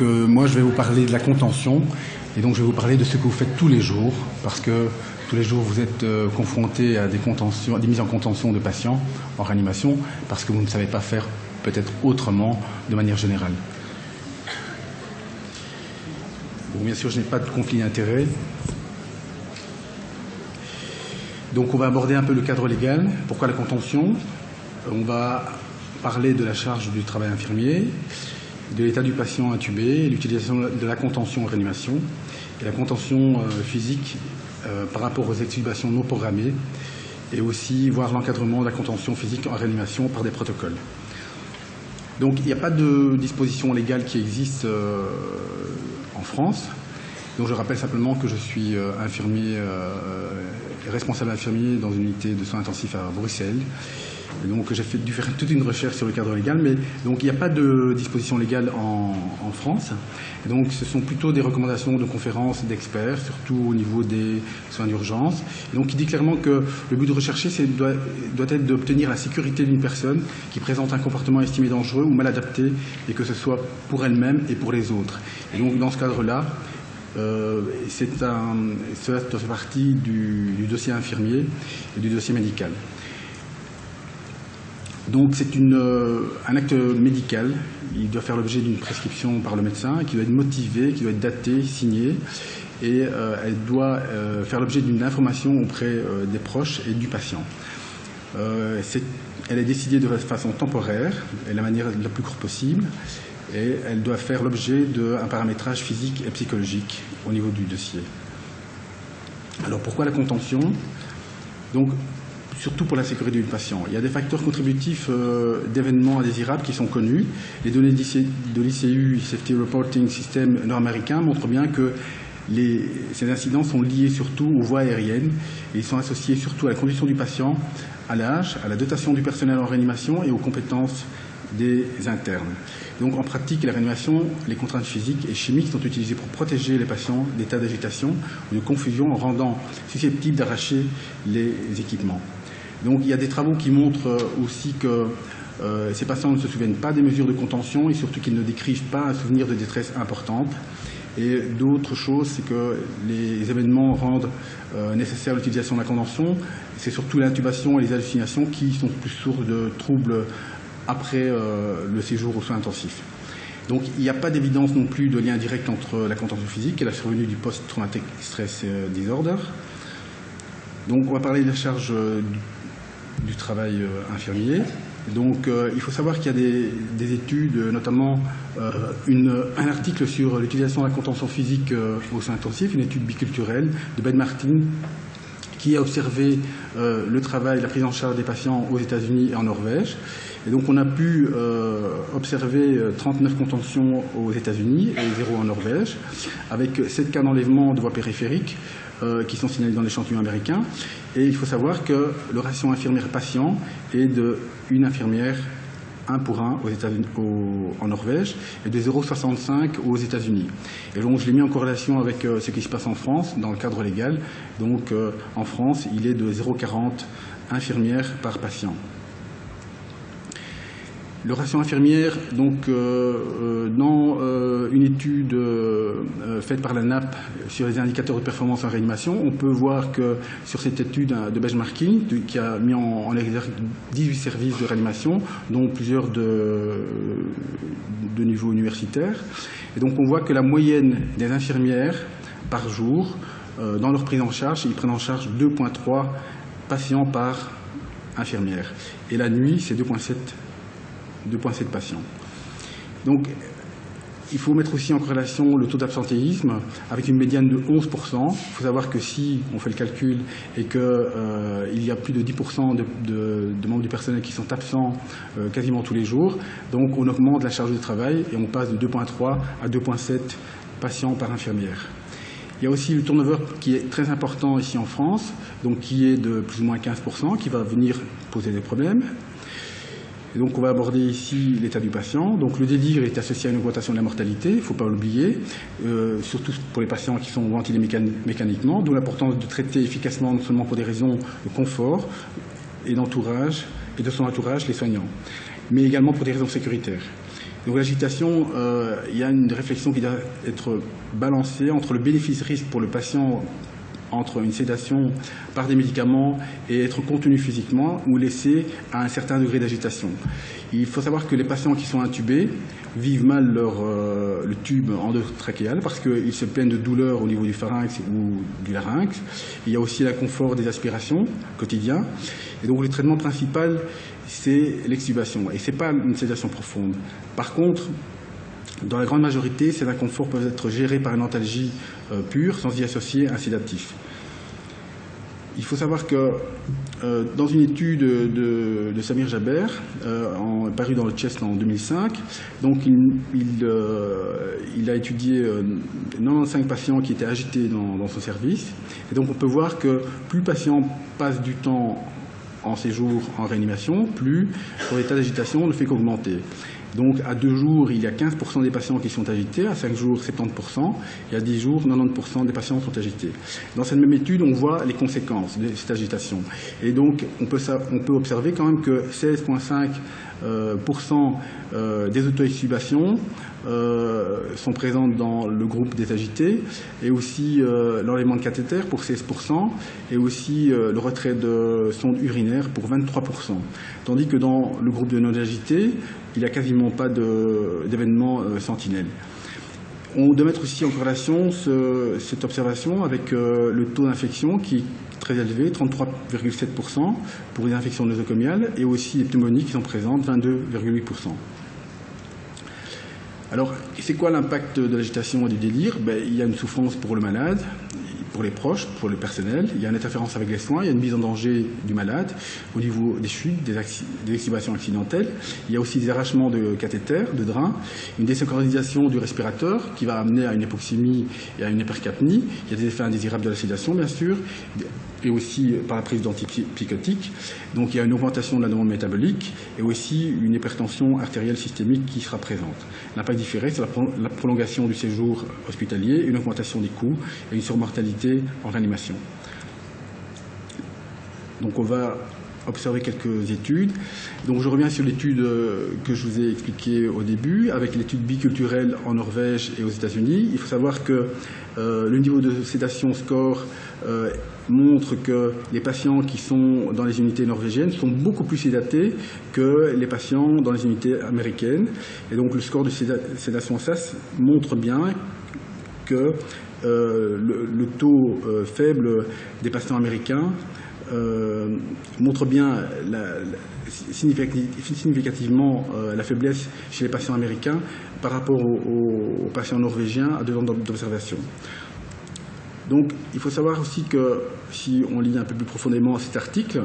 Moi, je vais vous parler de la contention, et donc je vais vous parler de ce que vous faites tous les jours, parce que tous les jours vous êtes confrontés à des mises en contention de patients en réanimation, parce que vous ne savez pas faire peut-être autrement de manière générale. Bon, bien sûr, je n'ai pas de conflit d'intérêts. Donc on va aborder un peu le cadre légal. Pourquoi la contention? On va parler de la charge du travail infirmier, de l'état du patient intubé, l'utilisation de la contention en réanimation et la contention physique par rapport aux extubations non programmées et aussi voir l'encadrement de la contention physique en réanimation par des protocoles. Donc il n'y a pas de disposition légale qui existe en France. Donc je rappelle simplement que je suis infirmier, responsable infirmier dans une unité de soins intensifs à Bruxelles. Et donc j'ai dû faire toute une recherche sur le cadre légal, mais donc il n'y a pas de disposition légale en France. Et donc ce sont plutôt des recommandations de conférences d'experts, surtout au niveau des soins d'urgence. Et donc il dit clairement que le but de rechercher doit être d'obtenir la sécurité d'une personne qui présente un comportement estimé dangereux ou mal adapté, et que ce soit pour elle-même et pour les autres. Et donc dans ce cadre-là, cela fait partie du dossier infirmier et du dossier médical. Donc c'est un acte médical, il doit faire l'objet d'une prescription par le médecin, qui doit être motivé, qui doit être daté, signé, et elle doit faire l'objet d'une information auprès des proches et du patient. Elle est décidée de façon temporaire et de la manière la plus courte possible, et elle doit faire l'objet d'un paramétrage physique et psychologique au niveau du dossier. Alors pourquoi la contention? Donc, surtout pour la sécurité du patient. Il y a des facteurs contributifs d'événements indésirables qui sont connus. Les données de l'ICU, Safety Reporting System nord-américain, montrent bien que ces incidents sont liés surtout aux voies aériennes, et ils sont associés surtout à la condition du patient, à l'âge, à la dotation du personnel en réanimation et aux compétences des internes. Donc en pratique, la réanimation, les contraintes physiques et chimiques sont utilisées pour protéger les patients d'états d'agitation ou de confusion en rendant susceptibles d'arracher les équipements. Donc il y a des travaux qui montrent aussi que ces patients ne se souviennent pas des mesures de contention et surtout qu'ils ne décrivent pas un souvenir de détresse importante. Et d'autres choses, c'est que les événements rendent nécessaire l'utilisation de la contention. C'est surtout l'intubation et les hallucinations qui sont plus sources de troubles après le séjour aux soins intensifs. Donc il n'y a pas d'évidence non plus de lien direct entre la contention physique et la survenue du post-traumatic stress disorder. Donc on va parler de la charge du travail infirmier. Donc il faut savoir qu'il y a des études, notamment un article sur l'utilisation de la contention physique aux soins intensifs, une étude biculturelle de Ben Martin, qui a observé le travail, la prise en charge des patients aux États-Unis et en Norvège. Et donc on a pu observer 39 contentions aux États-Unis et 0 en Norvège, avec 7 cas d'enlèvement de voies périphériques qui sont signalés dans l'échantillon américain. Et il faut savoir que le ratio infirmière-patient est de 1 infirmière 1 pour 1 en Norvège et de 0,65 aux États-Unis. Et donc je l'ai mis en corrélation avec ce qui se passe en France dans le cadre légal. Donc en France, il est de 0,40 infirmières par patient. Le ratio infirmière, donc dans une étude faite par la NAP sur les indicateurs de performance en réanimation, on peut voir que sur cette étude de benchmarking, qui a mis en exergue 18 services de réanimation, dont plusieurs de niveau universitaire, et donc on voit que la moyenne des infirmières par jour, dans leur prise en charge, ils prennent en charge 2,3 patients par infirmière. Et la nuit, c'est 2,7 patients. Donc, il faut mettre aussi en corrélation le taux d'absentéisme avec une médiane de 11%. Il faut savoir que si on fait le calcul et qu'il y a plus de 10% de membres du personnel qui sont absents quasiment tous les jours, donc on augmente la charge de travail et on passe de 2,3 à 2,7 patients par infirmière. Il y a aussi le turnover qui est très important ici en France, donc qui est de plus ou moins 15%, qui va venir poser des problèmes. Et donc on va aborder ici l'état du patient. Donc le délire est associé à une augmentation de la mortalité, il ne faut pas l'oublier, surtout pour les patients qui sont ventilés mécaniquement, d'où l'importance de traiter efficacement non seulement pour des raisons de confort et d'entourage et de son entourage, les soignants, mais également pour des raisons sécuritaires. Donc l'agitation, il y a une réflexion qui doit être balancée entre le bénéfice-risque pour le patient, entre une sédation par des médicaments et être contenu physiquement ou laissé à un certain degré d'agitation. Il faut savoir que les patients qui sont intubés vivent mal le tube endotrachéal parce qu'ils se plaignent de douleurs au niveau du pharynx ou du larynx. Il y a aussi l'inconfort des aspirations quotidiens. Et donc le traitement principal, c'est l'extubation. Et ce n'est pas une sédation profonde. Par contre, dans la grande majorité, ces inconforts peuvent être gérés par une antalgie pure sans y associer un sédatif. Il faut savoir que dans une étude de Samir Jaber, parue dans le Chest en 2005, donc il a étudié 95 patients qui étaient agités dans son service. Et donc on peut voir que plus le patient passe du temps en séjour en réanimation, plus son état d'agitation ne fait qu'augmenter. Donc à 2 jours, il y a 15% des patients qui sont agités, à 5 jours, 70%, et à 10 jours, 90% des patients sont agités. Dans cette même étude, on voit les conséquences de cette agitation. Et donc, on peut observer quand même que 16,5% des auto-extubations sont présentes dans le groupe des agités, et aussi l'enlèvement de cathéter pour 16%, et aussi le retrait de sondes urinaires pour 23%. Tandis que dans le groupe de non-agités, il n'y a quasiment pas d'événements sentinelles. On doit mettre aussi en corrélation cette observation avec le taux d'infection qui est très élevé, 33,7% pour les infections nosocomiales, et aussi les pneumonies qui sont présentes, 22,8%. Alors, c'est quoi l'impact de l'agitation et du délire? Il y a une souffrance pour le malade, pour les proches, pour le personnel. Il y a une interférence avec les soins, il y a une mise en danger du malade au niveau des chutes, des extubations accidentelles. Il y a aussi des arrachements de cathéter, de drains, une désynchronisation du respirateur qui va amener à une hypoxémie et à une hypercapnie. Il y a des effets indésirables de la sédation, bien sûr, et aussi par la prise d'antipsychotiques. Donc il y a une augmentation de la demande métabolique et aussi une hypertension artérielle systémique qui sera présente. L'impact différé, c'est la prolongation du séjour hospitalier, une augmentation des coûts et une surmortalité en réanimation. Donc on va observer quelques études. Donc je reviens sur l'étude que je vous ai expliquée au début, avec l'étude biculturelle en Norvège et aux États-Unis. Il faut savoir que le niveau de sédation score montre que les patients qui sont dans les unités norvégiennes sont beaucoup plus sédatés que les patients dans les unités américaines. Et donc le score de sédation SAS montre bien que le taux faible des patients américains montre bien significativement la faiblesse chez les patients américains par rapport aux patients norvégiens à 2 ans d'observation. Donc il faut savoir aussi que si on lit un peu plus profondément cet article,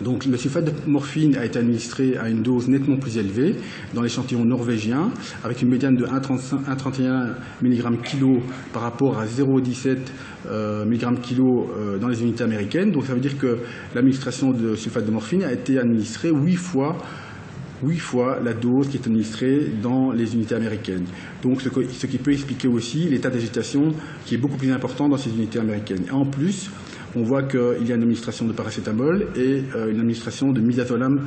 donc le sulfate de morphine a été administré à une dose nettement plus élevée dans l'échantillon norvégien, avec une médiane de 1,31 mg/kg par rapport à 0,17 mg/kg dans les unités américaines. Donc ça veut dire que l'administration de sulfate de morphine a été administrée 8 fois la dose qui est administrée dans les unités américaines. Donc ce qui peut expliquer aussi l'état d'agitation qui est beaucoup plus important dans ces unités américaines. Et en plus, on voit qu'il y a une administration de paracétamol et une administration de midazolam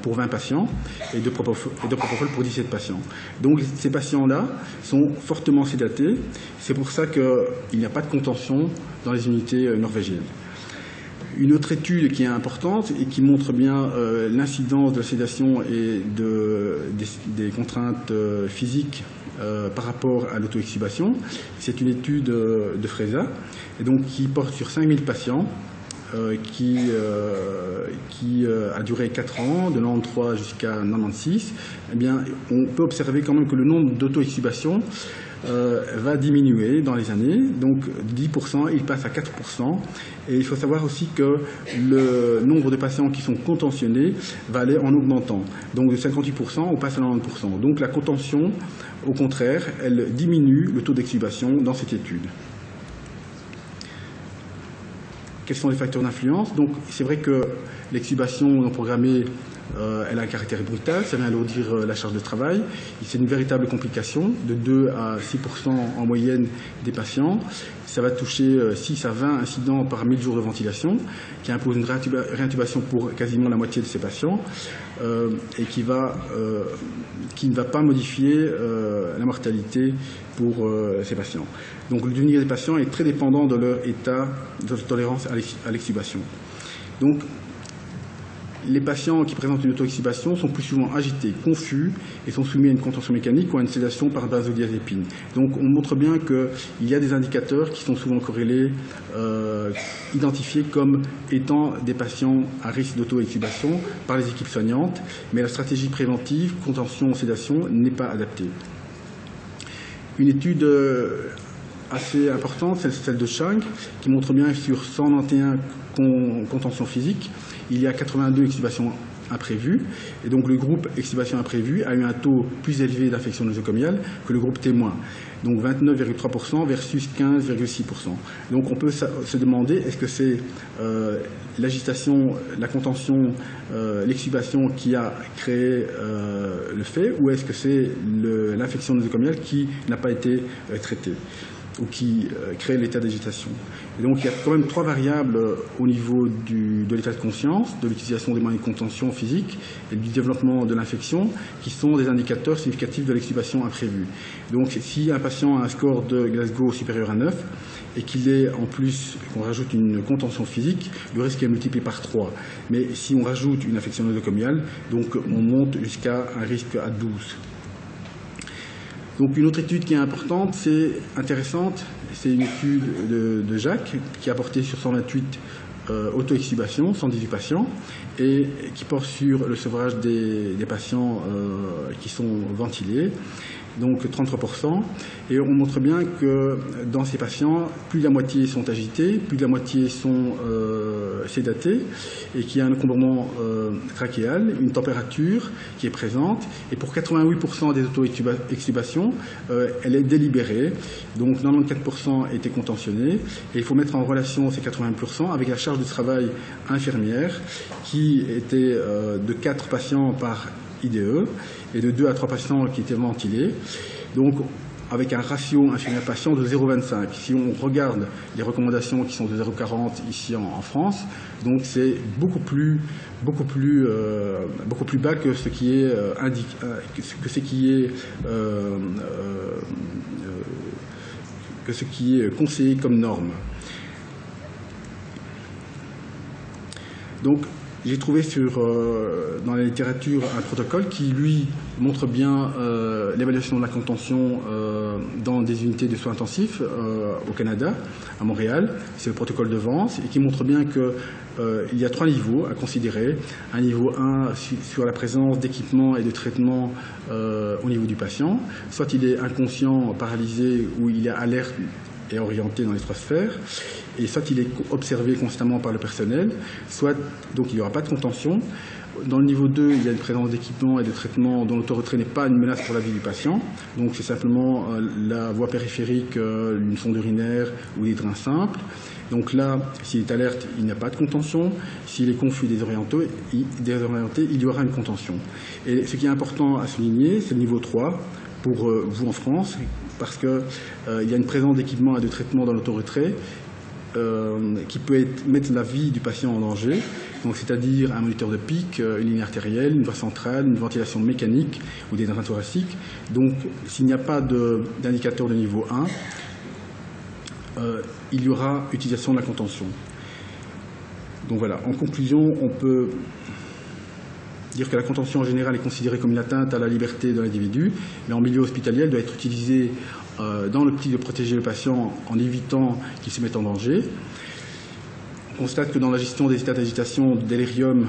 pour 20 patients et de propofol pour 17 patients. Donc ces patients-là sont fortement sédatés. C'est pour ça qu'il n'y a pas de contention dans les unités norvégiennes. Une autre étude qui est importante et qui montre bien l'incidence de la sédation et des contraintes physiques par rapport à l'auto-extubation, c'est une étude de Freza, et donc qui porte sur 5000 patients, qui a duré 4 ans, de 93 jusqu'à 96. Eh bien, on peut observer quand même que le nombre d'auto-extubations va diminuer dans les années, donc 10%, il passe à 4%, et il faut savoir aussi que le nombre de patients qui sont contentionnés va aller en augmentant, donc de 58% on passe à 90%, donc la contention, au contraire, elle diminue le taux d'extubation dans cette étude. Quels sont les facteurs d'influence? Donc c'est vrai que l'extubation non programmée elle a un caractère brutal, ça vient alourdir la charge de travail. C'est une véritable complication, de 2 à 6% en moyenne des patients. Ça va toucher 6 à 20 incidents par 1000 jours de ventilation, qui impose une réintubation pour quasiment la moitié de ces patients, et qui ne va pas modifier la mortalité pour ces patients. Donc le devenir des patients est très dépendant de leur état de tolérance à l'extubation. Donc les patients qui présentent une auto-extubation sont plus souvent agités, confus et sont soumis à une contention mécanique ou à une sédation par benzodiazépine. Donc on montre bien qu'il y a des indicateurs qui sont souvent corrélés, identifiés comme étant des patients à risque d'auto-extubation par les équipes soignantes, mais la stratégie préventive, contention, sédation, n'est pas adaptée. Une étude assez importante, c'est celle de Chang, qui montre bien sur 191 contentions physiques, il y a 82 extubations imprévues, et donc le groupe extubation imprévue a eu un taux plus élevé d'infection nosocomiale que le groupe témoin, donc 29,3% versus 15,6%. Donc on peut se demander, est-ce que c'est l'agitation, la contention, l'extubation qui a créé le fait, ou est-ce que c'est l'infection nosocomiale qui n'a pas été traitée ou qui crée l'état d'agitation. Et donc il y a quand même 3 variables au niveau de l'état de conscience, de l'utilisation des moyens de contention physique et du développement de l'infection, qui sont des indicateurs significatifs de l'extubation imprévue. Donc si un patient a un score de Glasgow supérieur à 9 et qu'il est en plus, qu'on rajoute une contention physique, le risque est multiplié par 3. Mais si on rajoute une infection nosocomiale, donc on monte jusqu'à un risque à 12. Donc une autre étude qui est importante, c'est intéressante, c'est une étude de Jacques qui a porté sur 128 auto-extubations, 118 patients, et qui porte sur le sevrage des patients qui sont ventilés, donc 33%. Et on montre bien que dans ces patients, plus de la moitié sont agités, plus de la moitié sont sédatés, et qu'il y a un encombrement trachéal, une température qui est présente. Et pour 88% des auto-extubations, elle est délibérée, donc 94% étaient contentionnés. Et il faut mettre en relation ces 80% avec la charge de travail infirmière, qui était de 4 patients par IDE et de 2 à 3 patients qui étaient ventilés. Donc, avec un ratio infirmière-patient de 0,25. Si on regarde les recommandations qui sont de 0,40 ici en France, donc c'est beaucoup plus bas que ce qui est que ce qui est conseillé comme norme. Donc, j'ai trouvé dans la littérature un protocole qui, lui, montre bien l'évaluation de la contention dans des unités de soins intensifs au Canada, à Montréal. C'est le protocole de Vance et qui montre bien qu'il y a 3 niveaux à considérer. Un niveau 1 sur la présence d'équipements et de traitements au niveau du patient. Soit il est inconscient, paralysé, ou il est alerte et orienté dans les 3 sphères, et soit il est observé constamment par le personnel, soit donc il n'y aura pas de contention. Dans le niveau 2, il y a une présence d'équipements et de traitements dont l'auto-retrait n'est pas une menace pour la vie du patient. Donc c'est simplement la voie périphérique, une sonde urinaire ou des drains simples. Donc là, s'il est alerte, il n'y a pas de contention. S'il est confus, désorienté, il y aura une contention. Et ce qui est important à souligner, c'est le niveau 3 pour vous en France, parce qu'il y a une présence d'équipements et de traitements dans l'auto-retrait qui peut mettre la vie du patient en danger, c'est-à-dire un moniteur de pic, une ligne artérielle, une voie centrale, une ventilation mécanique ou des drains thoraciques. Donc s'il n'y a pas d'indicateur de niveau 1, il y aura utilisation de la contention. Donc voilà, en conclusion, on peut dire que la contention en général est considérée comme une atteinte à la liberté de l'individu, mais en milieu hospitalier, elle doit être utilisée dans l'optique de protéger le patient en évitant qu'il se mette en danger. On constate que dans la gestion des états d'agitation, de délirium,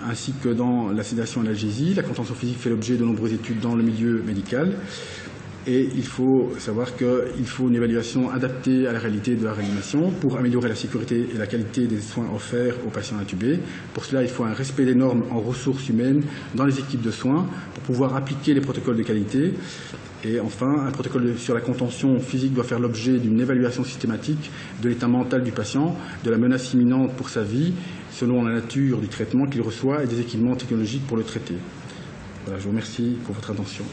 ainsi que dans la sédation et l'algésie, la contention physique fait l'objet de nombreuses études dans le milieu médical. Et il faut savoir qu'il faut une évaluation adaptée à la réalité de la réanimation pour améliorer la sécurité et la qualité des soins offerts aux patients intubés. Pour cela, il faut un respect des normes en ressources humaines dans les équipes de soins pour pouvoir appliquer les protocoles de qualité. Et enfin, un protocole sur la contention physique doit faire l'objet d'une évaluation systématique de l'état mental du patient, de la menace imminente pour sa vie, selon la nature du traitement qu'il reçoit et des équipements technologiques pour le traiter. Voilà, je vous remercie pour votre attention.